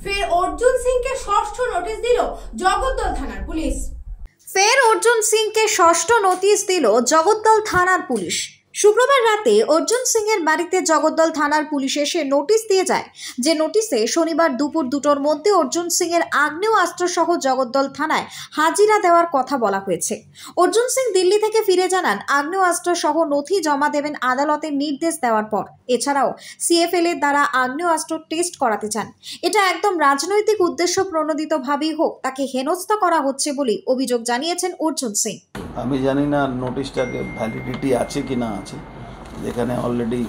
ফের অর্জুন সিংকে ষষ্ঠ নোটিশ দিল জগদ্দল থানার পুলিশ। ফের অর্জুন সিংকে ষষ্ঠ নোটিশ দিল জগদ্দল থানার পুলিশ। শুক্রবার রাতে অর্জুন সিংয়ের বাড়িতে জগদ্দল থানার পুলিশ এসে নোটিশ দিয়ে যায়, যে নোটিশে শনিবার দুপুর 2টোর মধ্যে অর্জুন সিংয়ের আগ্নেয়াস্ত্র সহ জগদ্দল থানায় হাজিরা দেওয়ার কথা বলা হয়েছে। অর্জুন সিং দিল্লি থেকে ফিরে জানান আগ্নেয়াস্ত্র সহ নথি জমা দেবেন আদালতের নির্দেশ দেওয়ার পর। এছাড়াও সিএফএল এর দ্বারা আগ্নেয়াস্ত্র টেস্ট করাতে চান। এটা একদম রাজনৈতিক উদ্দেশ্য প্রণোদিতভাবেই হোক, তাকে হেনস্থা করা হচ্ছে বলে অভিযোগ জানিয়েছেন অর্জুন সিং। আমি জানি না নোটিশটাকে ভ্যালিডিটি আছে কি না আছে, যেখানে অলরেডি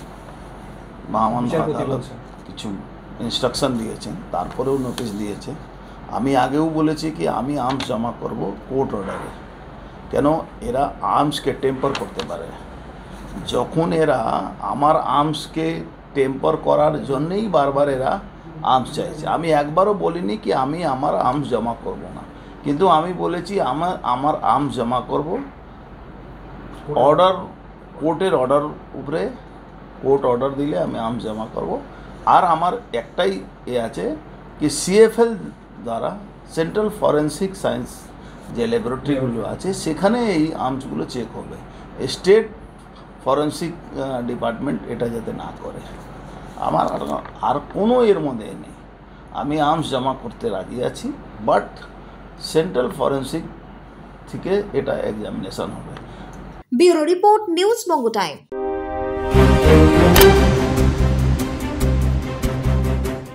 মহামান্য আদালত কিছু ইনস্ট্রাকশন দিয়েছেন, তারপরেও নোটিশ দিয়েছে। আমি আগেও বলেছি কি আমি আর্মস জমা করব কোর্ট অর্ডারে, কেন এরা আর্মসকে টেম্পার করতে পারে। যখন এরা আমার আর্মসকে টেম্পার করার জন্যেই বারবার এরা আর্মস চাইছে। আমি একবারও বলিনি কি আমি আমার আর্মস জমা করব না, কিন্তু আমি বলেছি আমার আর্মস জমা করব অর্ডার, কোর্টের অর্ডার উপরে। কোর্ট অর্ডার দিলে আমি আর্মস জমা করব। আর আমার একটাই আছে কি সিএফএল দ্বারা সেন্ট্রাল ফরেন্সিক সায়েন্স যে ল্যাবরেটরিগুলো আছে সেখানে এই আর্মসগুলো চেক হবে। স্টেট ফরেন্সিক ডিপার্টমেন্ট এটা যাতে না করে। আমার আর কোনো এর মধ্যে নেই। আমি আর্মস জমা করতে রাজি আছি, বাট সেন্ট্রাল ফরেন্সিক থেকে এটা এক্সামিনেশন হবে। ব্যুরো রিপোর্ট, নিউজ বঙ্গ টাইম।